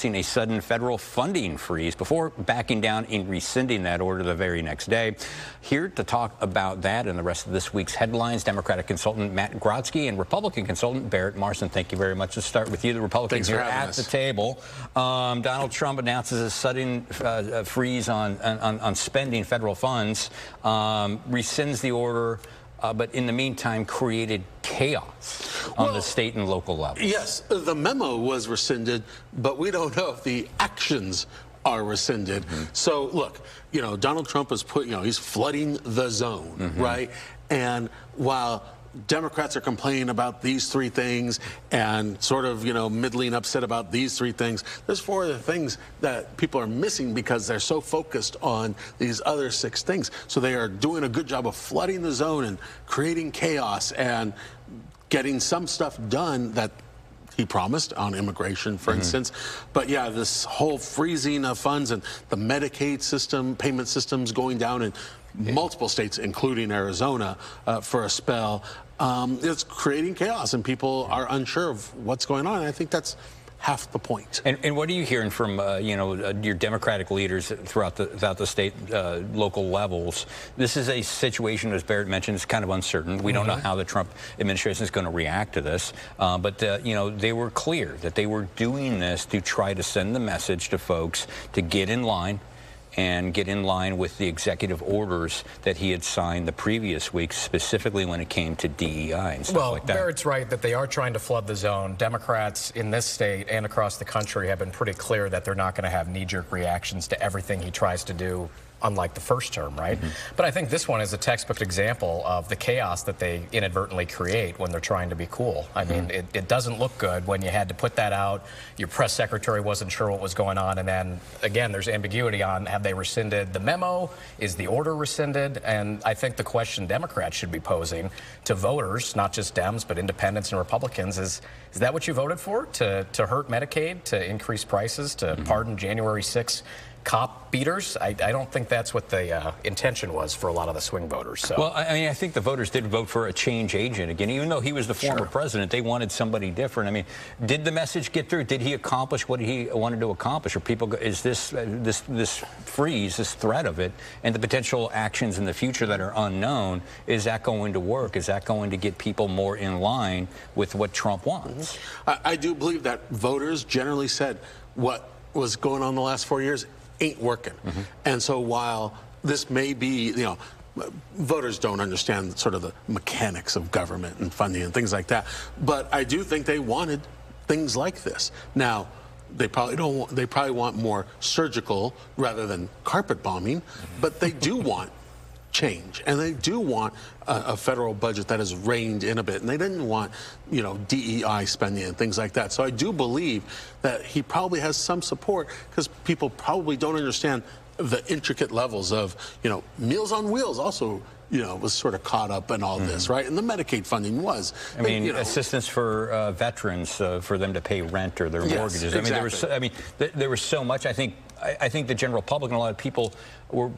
announcing a sudden federal funding freeze before backing down in rescinding that order the very next day. Here to talk about that and the rest of this week's headlines, Democratic consultant Matt Grodsky and Republican consultant Barrett Marson. Thank you very much. Let's start with you, the Republicans here at the table. Donald Trump announces a sudden freeze on spending federal funds, rescinds the order, but in the meantime created chaos on the state and local levels. Yes, the memo was rescinded, but we don't know if the actions are rescinded. So look, Donald Trump is he's flooding the zone, right? And while Democrats are complaining about these three things and sort of, middling upset about these three things, there's four other things that people are missing because they're so focused on these other six things. So they are doing a good job of flooding the zone and creating chaos and getting some stuff done that he promised on immigration, for instance. But yeah, this whole freezing of funds and the Medicaid system, payment systems going down in multiple states, including Arizona, for a spell. It's creating chaos, and people are unsure of what's going on. And I think that's half the point. And what are you hearing from your Democratic leaders throughout the state, local levels? This is a situation, as Barrett mentioned, is kind of uncertain. We don't know how the Trump administration is going to react to this, but they were clear that they were doing this to try to send the message to folks to get in line and get in line with the executive orders that he had signed the previous week, specifically when it came to DEI and stuff like that. Well, Barrett's right that they are trying to flood the zone. Democrats in this state and across the country have been pretty clear that they're not going to have knee-jerk reactions to everything he tries to do, unlike the first term, right? But I think this one is a textbook example of the chaos that they inadvertently create when they're trying to be cool. I mean, it doesn't look good when you had to put that out. Your press secretary wasn't sure what was going on, and then, again, there's ambiguity on have they rescinded the memo? Is the order rescinded? And I think the question Democrats should be posing to voters, not just Dems, but independents and Republicans, is that what you voted for? To hurt Medicaid, to increase prices, to pardon January 6th cop beaters? I don't think that's what the intention was for a lot of the swing voters. So. Well, I mean, I think the voters did vote for a change agent again. Even though he was the former president, they wanted somebody different. I mean, did the message get through? Did he accomplish what he wanted to accomplish? Or people, is this freeze, this threat of it, and the potential actions in the future that are unknown, is that going to work? Is that going to get people more in line with what Trump wants? I do believe that voters generally said what was going on the last 4 years ain't working. And so while this may be, voters don't understand sort of the mechanics of government and funding and things like that, but I do think they wanted things like this. Now, they probably don't want, they probably want more surgical rather than carpet bombing, but they do want change, and they do want a federal budget that is reined in a bit, and they didn't want, DEI spending and things like that. So I do believe that he probably has some support because people probably don't understand the intricate levels of, Meals on Wheels also, was sort of caught up in all this, right? And the Medicaid funding was. I mean, assistance for veterans for them to pay rent or their mortgages. Exactly. I mean, there was so much. I think the general public and a lot of people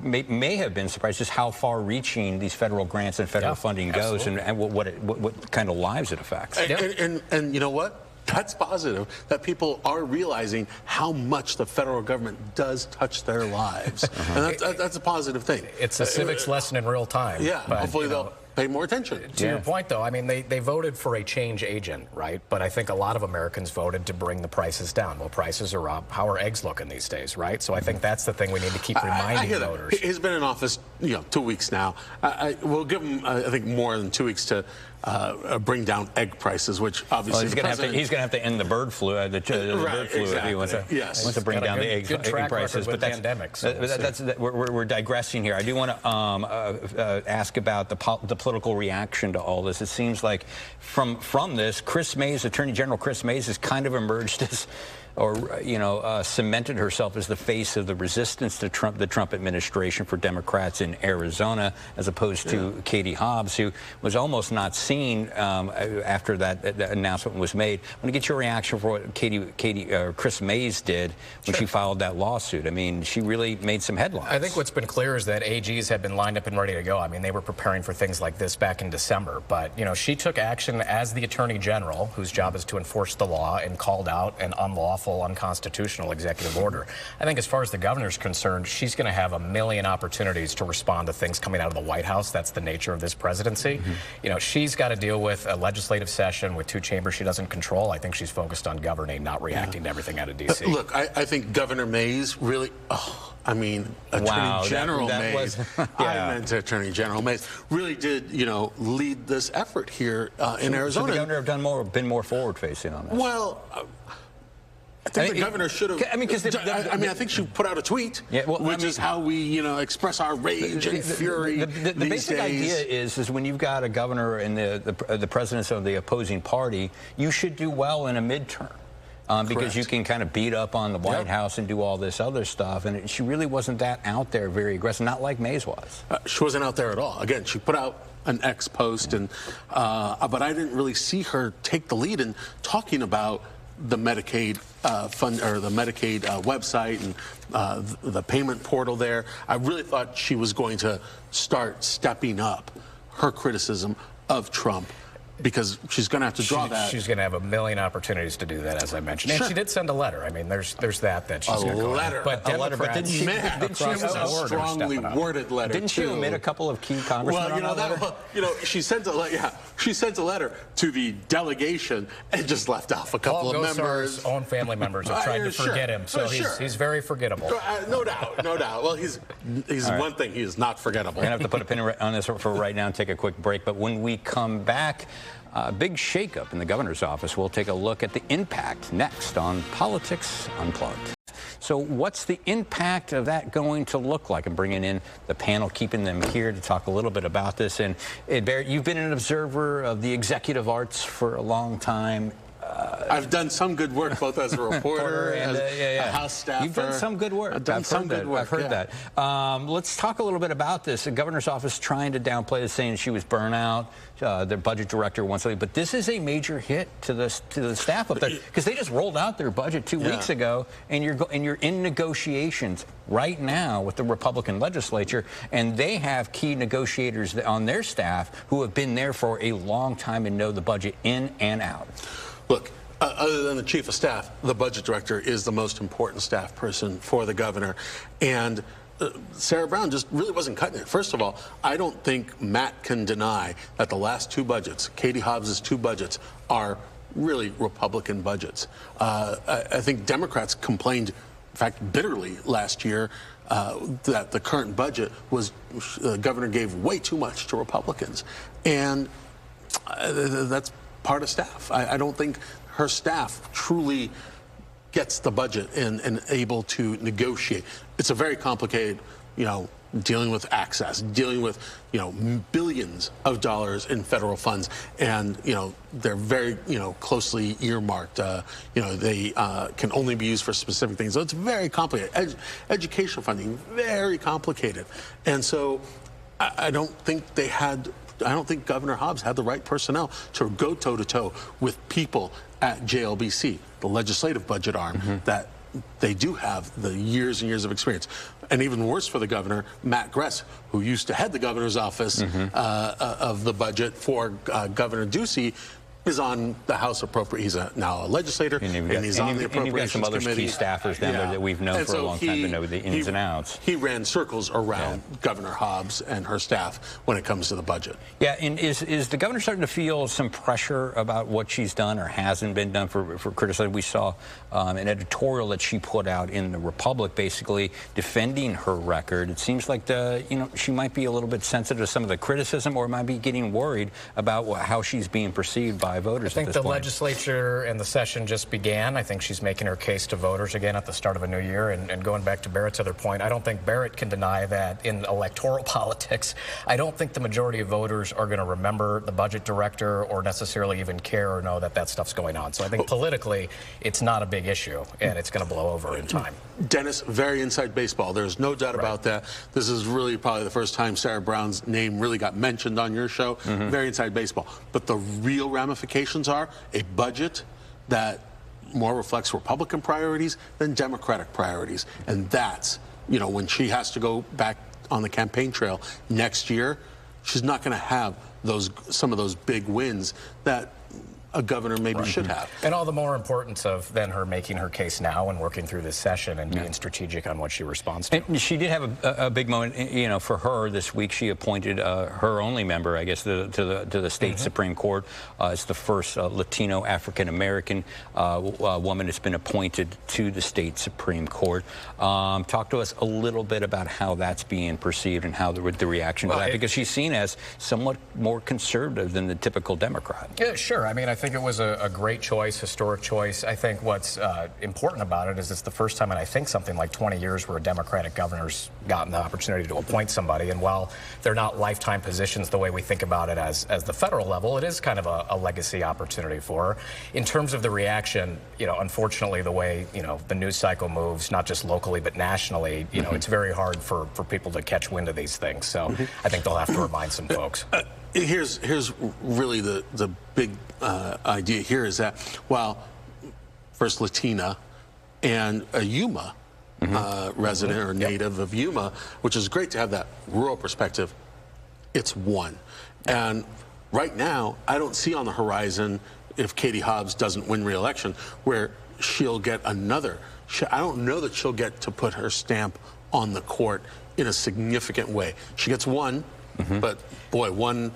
may have been surprised just how far-reaching these federal grants and federal funding goes, and what kind of lives it affects. And you know what? That's positive, that people are realizing how much the federal government does touch their lives. And that's a positive thing. It's a civics lesson in real time. Yeah, but, hopefully they'll pay more attention. To your point, though, I mean, they voted for a change agent, right? But I think a lot of Americans voted to bring the prices down. Well, prices are up. How are eggs looking these days, right? So I think that's the thing we need to keep reminding voters. He's been in office, 2 weeks now. We'll give him, I think, more than 2 weeks to bring down egg prices, which obviously he's going to have to end the bird flu. The bird flu. If he wants to bring down the egg prices. But pandemics. We're digressing here. I do want to ask about the political reaction to all this. It seems like from this, Attorney General Chris Mays has kind of emerged as, cemented herself as the face of the resistance to the Trump administration for Democrats in Arizona, as opposed to Katie Hobbs, who was almost not seen after that announcement was made. I want to get your reaction for what Chris Mays did when she filed that lawsuit. I mean, she really made some headlines. I think what's been clear is that AGs have been lined up and ready to go. I mean, they were preparing for things like this back in December, but she took action as the Attorney General, whose job is to enforce the law, and called out an unlawful unlawful, unconstitutional executive order. I think as far as the governor's concerned, she's going to have a million opportunities to respond to things coming out of the White House. That's the nature of this presidency. You know, she's got to deal with a legislative session with two chambers she doesn't control. I think she's focused on governing, not reacting to everything out of D.C. Look, I think Governor Mays really, Attorney General Mays, I meant Attorney General Mays, really did, lead this effort here in Arizona. Should the governor have been more forward-facing on this? Well, I think the governor should have. I think she put out a tweet, which is how we, express our rage and fury. The basic idea is when you've got a governor in the presidents of the opposing party, you should do well in a midterm. Because you can kind of beat up on the White House and do all this other stuff. And she really wasn't that out there very aggressive, not like Mays was. She wasn't out there at all. Again, she put out an X post, but I didn't really see her take the lead in talking about the Medicaid fund or the Medicaid website and the payment portal there. I really thought she was going to start stepping up her criticism of Trump, because she's going to have to draw that. She's going to have a million opportunities to do that, as I mentioned. And she did send a letter. I mean, there's that she's going to go on. But didn't she was a strongly worded letter. Didn't she omit a couple of key congressmen? She sent a letter. Yeah, she sent a letter to the delegation and just left off a couple of members. Own family members have tried to forget him, so he's very forgettable. No doubt. Well, he's one thing. He is not forgettable. We're going to have to put a pin on this for right now and take a quick break. But when we come back, big shakeup in the governor's office. We'll take a look at the impact next on Politics Unplugged. So what's the impact of that going to look like? I'm bringing in the panel, keeping them here to talk a little bit about this. And Barrett, you've been an observer of the executive arts for a long time. I've done some good work, both as a reporter and a House staffer. You've done some good work. I've done some good work. I've heard that. Let's talk a little bit about this. The governor's office trying to downplay this, saying she was burnout. Their budget director wants something, but this is a major hit to the staff up there, because they just rolled out their budget 2 weeks ago, and you're in negotiations right now with the Republican legislature, and they have key negotiators on their staff who have been there for a long time and know the budget in and out. Look, other than the chief of staff, the budget director is the most important staff person for the governor. And Sarah Brown just really wasn't cutting it. First of all, I don't think Matt can deny that the last two budgets, Katie Hobbs's two budgets, are really Republican budgets. I think Democrats complained, in fact, bitterly last year that the current budget was, the governor gave way too much to Republicans. And that's part of staff. I don't think her staff truly gets the budget and able to negotiate. It's a very complicated, dealing with access, dealing with, billions of dollars in federal funds, and, they're very, closely earmarked. They can only be used for specific things. So it's very complicated. Education funding, very complicated. And so I don't think Governor Hobbs had the right personnel to go toe-to-toe with people at JLBC, the legislative budget arm, that they do have the years and years of experience. And even worse for the governor, Matt Gress, who used to head the governor's office of the budget for Governor Ducey, is on the House He's now a legislator, and he's on the Appropriations Committee. And you've got some other key staffers down there that we've known for a long time to know the ins and outs. He ran circles around Governor Hobbs and her staff when it comes to the budget. Yeah, and is the governor starting to feel some pressure about what she's done or hasn't been done for criticizing? We saw an editorial that she put out in the Republic, basically defending her record. It seems like she might be a little bit sensitive to some of the criticism, or might be getting worried about how she's being perceived by voters. I think the legislature and the session just began. I think she's making her case to voters again at the start of a new year. And going back to Barrett's other point, I don't think Barrett can deny that in electoral politics, I don't think the majority of voters are going to remember the budget director or necessarily even care or know that that stuff's going on. So I think politically, it's not a big issue, and it's going to blow over in time. Dennis, very inside baseball. There's no doubt about that. This is really probably the first time Sarah Brown's name really got mentioned on your show. Very inside baseball. But the real ramifications are a budget that more reflects Republican priorities than Democratic priorities. And that's, when she has to go back on the campaign trail next year, she's not going to have some of those big wins that a governor maybe should have. And all the more importance of then her making her case now and working through this session and being strategic on what she responds to. And she did have a big moment, you know, for her this week. She appointed her only member, I guess, to the state Supreme Court. It's the first Latino African-American woman that's been appointed to the state Supreme Court. Talk to us a little bit about how that's being perceived and how the reaction to that, because she's seen as somewhat more conservative than the typical Democrat. Yeah, sure. I mean, I think it was a great choice, historic choice. I think what's important about it is it's the first time in, I think, something like 20 years where a Democratic governor's gotten the opportunity to appoint somebody. And while they're not lifetime positions the way we think about it as the federal level, it is kind of a legacy opportunity for her. In terms of the reaction, you know, unfortunately, the way, you know, the news cycle moves, not just locally but nationally, you know, it's very hard for people to catch wind of these things. So I think they'll have to remind some folks. Here's really the big idea here is that while first Latina and a Yuma resident or native of Yuma, which is great to have that rural perspective, it's one. And right now, I don't see on the horizon, if Katie Hobbs doesn't win re-election, where she'll get another. I don't know that she'll get to put her stamp on the court in a significant way. She gets one, but boy, one,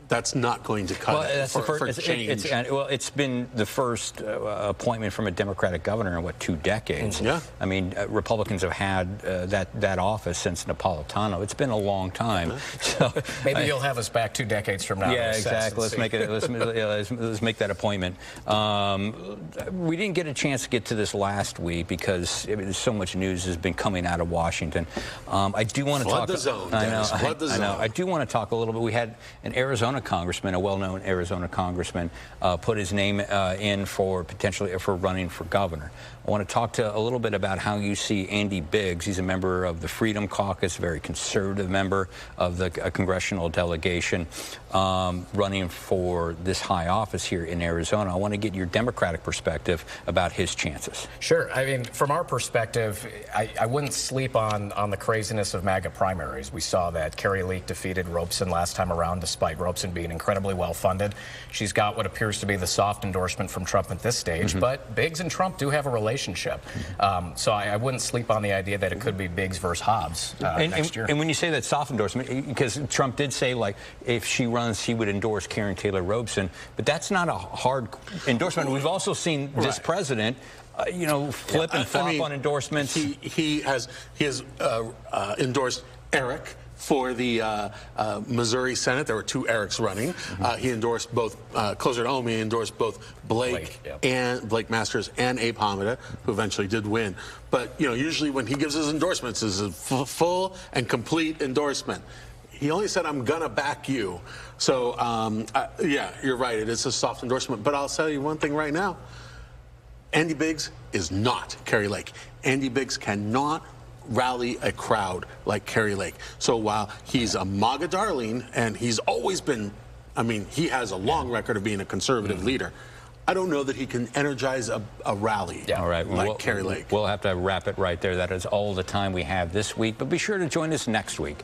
that's not going to cut it for change. It's been the first appointment from a Democratic governor in, what, 2 decades? Yeah. I mean, Republicans have had that office since Napolitano. It's been a long time. So maybe you'll have us back 2 decades from now. Yeah, exactly. Let's make it. Let's make that appointment. We didn't get a chance to get to this last week because so much news has been coming out of Washington. I do want to talk. Flood the zone. I know. Flood the zone. I know. I do want to talk a little bit. We had an Arizona congressman, a well-known Arizona congressman, put his name in for potentially running for governor. I want to talk to a little bit about how you see Andy Biggs. He's a member of the Freedom Caucus, a very conservative member of the congressional delegation, running for this high office here in Arizona. I want to get your Democratic perspective about his chances. Sure. I mean, from our perspective, I wouldn't sleep on the craziness of MAGA primaries. We saw that Carrie Leak defeated Robeson last time around, despite Robeson being incredibly well funded. She's got what appears to be the soft endorsement from Trump at this stage, but Biggs and Trump do have a relationship. So I wouldn't sleep on the idea that it could be Biggs versus Hobbs next year. And when you say that soft endorsement, because Trump did say, like, if she runs, he would endorse Karen Taylor Robeson, but that's not a hard endorsement. We've also seen this president you know, flip and flop on endorsements. He has endorsed Eric for the Missouri Senate. There were 2 Erics running. He endorsed both, closer to home, he endorsed both Blake Masters and Abe Hamida, who eventually did win. But, you know, usually when he gives his endorsements, it's a full and complete endorsement. He only said, I'm going to back you. So, yeah, you're right. It is a soft endorsement. But I'll tell you one thing right now. Andy Biggs is not Carrie Lake. Andy Biggs cannot rally a crowd like Carrie Lake. So while he's a MAGA darling, and he's always been, I mean, he has a long record of being a conservative leader, I don't know that he can energize a rally like Carrie Lake. We'll have to wrap it right there. That is all the time we have this week. But be sure to join us next week